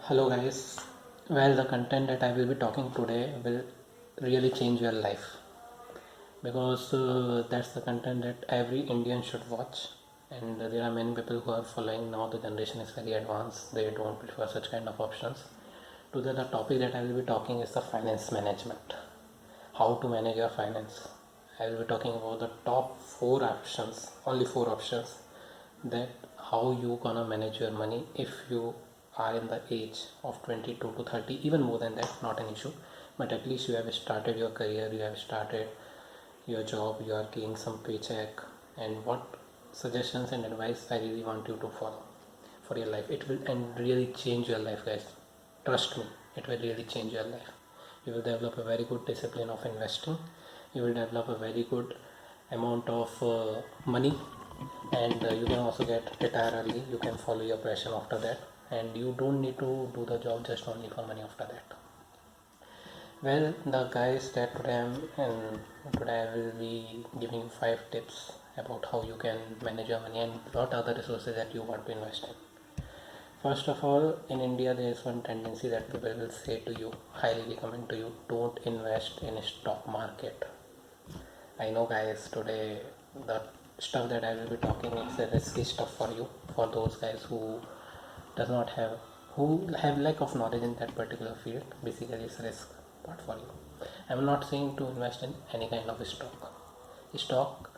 Hello guys. Well, the content that I will be talking today will really change your life because that's the content that every Indian should watch. And there are many people who are following now. The generation is very advanced. They don't prefer such kind of options. Today, the topic that I will be talking is the finance management. How to manage your finance. I will be talking about the top four options, only four options that how you gonna manage your money if you are in the age of 22 to 30, even more than that, not an issue, but at least you have started your career, you have started your job, you are getting some paycheck, and what suggestions and advice I really want you to follow for your life. It will and really change your life, guys. Trust me, it will really change your life. You will develop a very good discipline of investing. You will develop a very good amount of money, and you can also get retire early. You can follow your passion after that, and you don't need to do the job just only for money after that. Well, the guys that today I will be giving you 5 tips about how you can manage your money and what are the resources that you want to invest in. First of all, in India, there is one tendency that people will say to you, highly recommend to you, don't invest in stock market. I know, guys, today the stuff that I will be talking is a risky stuff for you, for those guys who does not have who have lack of knowledge in that particular field. Basically, it's a risk part for you. I'm not saying to invest in any kind of stock,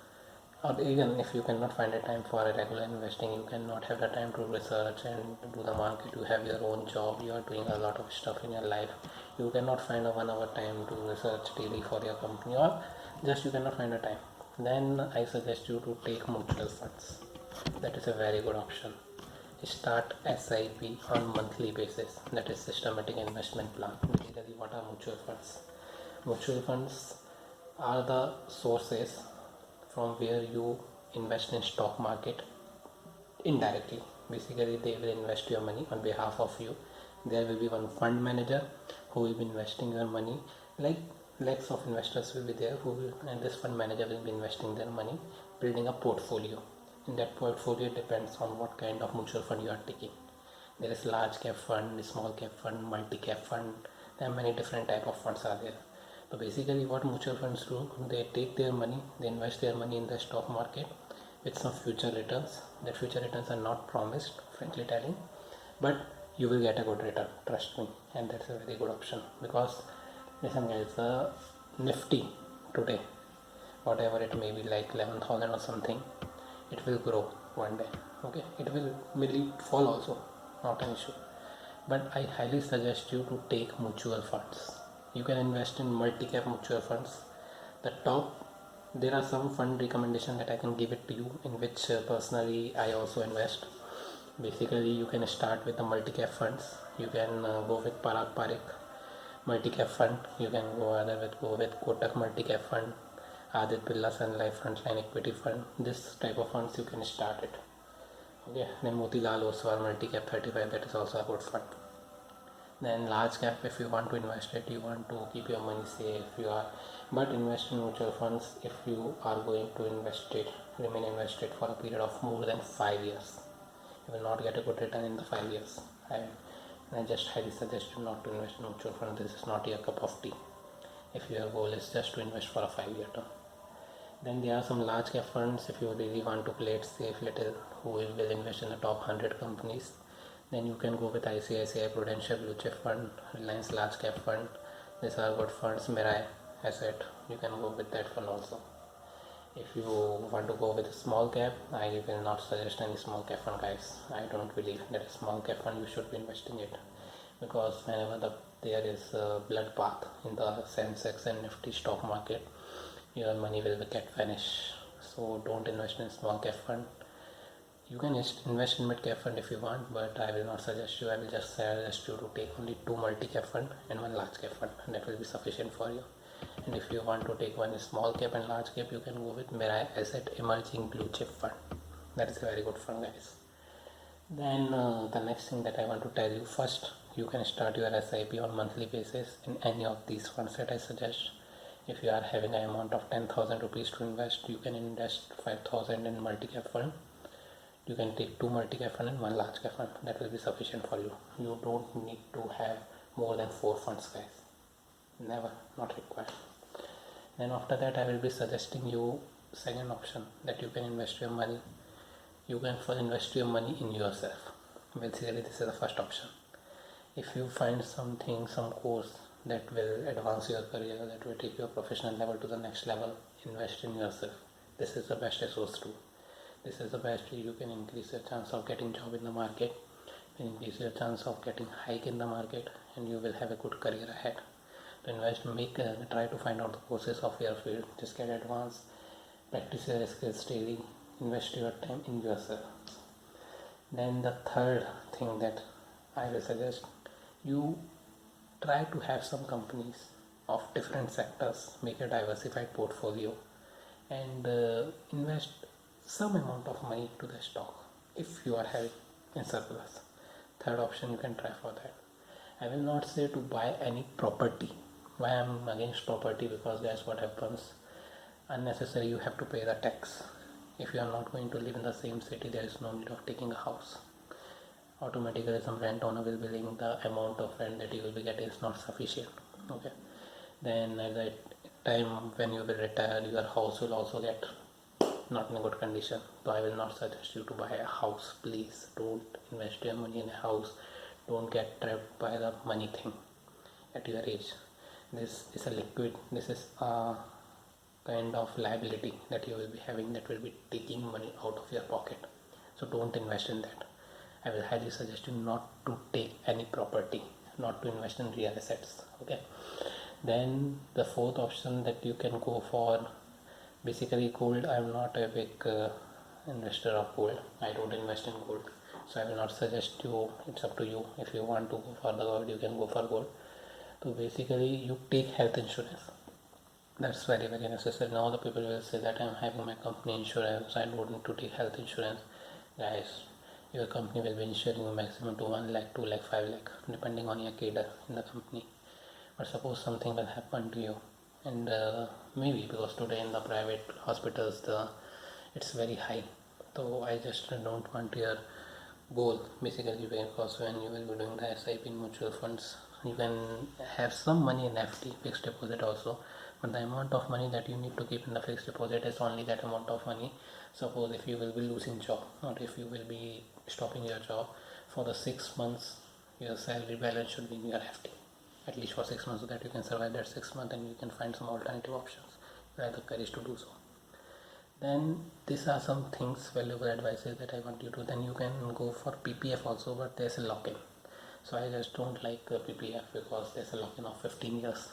or even if you cannot find a time for a regular investing, you cannot have the time to research and do the market. You have your own job, you are doing a lot of stuff in your life, you cannot find a 1 hour time to research daily for your company, or just you cannot find a time. Then I suggest you to take mutual funds. That is a very good option. Start SIP on monthly basis, that is systematic investment plan. Basically, what are mutual funds? Mutual funds are the sources from where you invest in stock market indirectly. Basically, they will invest your money on behalf of you. There will be one fund manager who will be investing your money. Like lakhs of investors will be there who will, and this fund manager will be investing their money, building a portfolio. In that portfolio depends on what kind of mutual fund you are taking. There is large cap fund, small cap fund, multi cap fund. There are many different type of funds are there. So basically, what mutual funds do, they take their money, they invest their money in the stock market with some future returns. That future returns are not promised, frankly telling, but you will get a good return. Trust me, and that's a very good option because listen, guys, the Nifty today, whatever it may be, like 11,000 or something, it will grow one day. Okay, it will merely fall also, not an issue. But I highly suggest you to take mutual funds. You can invest in multi-cap mutual funds. The top, there are some fund recommendation that I can give it to you, in which personally I also invest. Basically, you can start with the multi-cap funds. You can go with Parag Parikh multi-cap fund. You can go with Kotak multi-cap fund, Adit Birla Sun Life Frontline Equity Fund. This type of funds you can start it. Okay, then Motilal Oswal multi-cap 35, that is also a good fund. Then large cap, if you want to invest it, you want to keep your money safe, you are, but invest in mutual funds if you are going to invest it, remain invested for a period of more than 5 years. You will not get a good return in the 5 years. I just highly suggest you not to invest in mutual fund. This is not your cup of tea if your goal is just to invest for a 5 year term. Then there are some large cap funds if you really want to play it safe little, who will invest in the top 100 companies. Then you can go with ICICI Prudential Blue Chip Fund, Reliance Large Cap Fund. These are good funds. Mirai Asset, you can go with that fund also. If you want to go with a small cap, I will not suggest any small cap fund, guys. I don't believe that a small cap fund you should be investing it, because whenever there is a bloodbath in the Sensex and Nifty stock market, your money will get vanished. So don't invest in small cap fund. You can invest in mid cap fund if you want, but I will not suggest you. I will just suggest you to take only 2 multi cap fund and 1 large cap fund, and that will be sufficient for you. And if you want to take one small cap and large cap, you can go with Mirai Asset Emerging Blue Chip Fund. That is a very good fund, guys. Then the next thing that I want to tell you, first, you can start your SIP on monthly basis in any of these funds that I suggest. If you are having an amount of 10,000 rupees to invest, you can invest 5,000 in multi cap fund. You can take 2 multi-cap fund and 1 large cap fund. That will be sufficient for you. You don't need to have more than 4 funds, guys. Never, not required. Then after that, I will be suggesting you second option, that you can invest your money. You can invest your money in yourself. Basically, this is the first option. If you find something, some course that will advance your career, that will take your professional level to the next level, invest in yourself. This is the best resource too. This is the best way you can increase your chance of getting job in the market, increase your chance of getting hike in the market, and you will have a good career ahead. To invest, try to find out the courses of your field, just get advanced, practice your skills daily, invest your time in yourself. Then the third thing that I will suggest, you try to have some companies of different sectors, make a diversified portfolio, and invest some amount of money to the stock if you are having in surplus. Third option, you can try for that. I will not say to buy any property. Why I am against property? Because that's what happens. Unnecessary, you have to pay the tax. If you are not going to live in the same city, there is no need of taking a house. Automatically some rent owner will be living, the amount of rent that you will be getting is not sufficient. Okay, then at the time when you will retire, your house will also get not in a good condition. So I will not suggest you to buy a house. Please don't invest your money in a house. Don't get trapped by the money thing at your age. This is a liquid, this is a kind of liability that you will be having, that will be taking money out of your pocket. So don't invest in that. I will highly suggest you not to take any property, not to invest in real assets. Okay, then the fourth option that you can go for, basically gold. I am not a big investor of gold. I don't invest in gold, so I will not suggest you. It's up to you. If you want to go for the gold, you can go for gold. So basically you take health insurance. That's very necessary. Now the people will say that I am having my company insurance, I don't need to take health insurance. Guys, your company will be insuring you maximum to 1 lakh, 2 lakh, 5 lakh, depending on your cadre in the company. But suppose something will happen to you, and maybe because today in the private hospitals it's very high, so I just don't want your goal. Basically, because when you will be doing the SIP in mutual funds, you can have some money in FD, fixed deposit also, but the amount of money that you need to keep in the fixed deposit is only that amount of money. Suppose if you will be losing job, or if you will be stopping your job for the 6 months, your salary balance should be in your FD at least for 6 months, so that you can survive that 6 months and you can find some alternative options. You have the courage to do so. Then these are some things, valuable advices that I want you to. Then you can go for PPF also, but there's a lock-in. So I just don't like PPF because there's a lock-in of 15 years.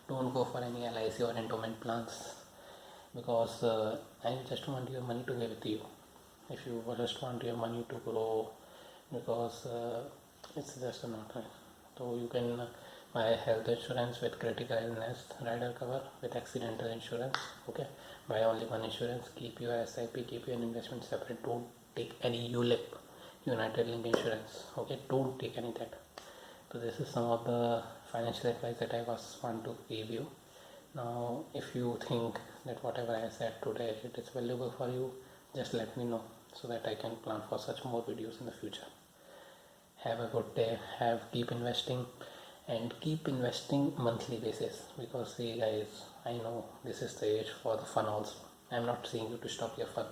Don't go for any LIC or endowment plans, because I just want your money to be with you. If you just want your money to grow, because it's just not right. So you can buy health insurance with critical illness rider cover with accidental insurance. Okay, buy only one insurance, keep your SIP, keep your investment separate. Don't take any ULIP, United Link Insurance. Okay, don't take any that. So this is some of the financial advice that I was want to give you. Now if you think that whatever I said today it is valuable for you, just let me know so that I can plan for such more videos in the future. Have a good day. Keep investing, and keep investing monthly basis, because see guys, I know this is the age for the fun also. I'm not saying you to stop your fun.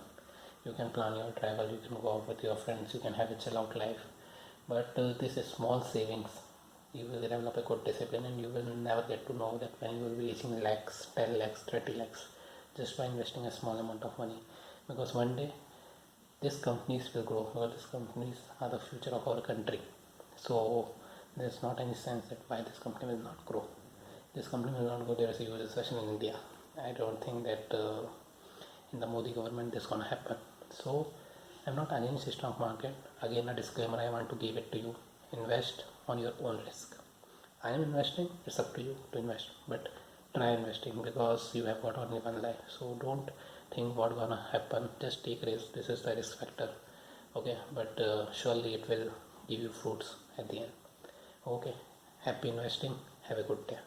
You can plan your travel, you can go out with your friends, you can have a chill out life, but this is small savings. You will develop a good discipline, and you will never get to know that when you will be reaching lakhs, 10 lakhs, 30 lakhs just by investing a small amount of money. Because one day these companies will grow, because these companies are the future of our country. So there's not any sense that why this company will not grow. This company will not grow. There is a huge recession in India. I don't think that in the Modi government this is gonna happen. So I'm not against the stock market. Again, a disclaimer I want to give it to you: invest on your own risk. I am investing, it's up to you to invest, but try investing, because you have got only one life. So don't think what gonna happen, just take risk. This is the risk factor. Okay, but surely it will give you fruits at the end. Okay, happy investing, have a good day.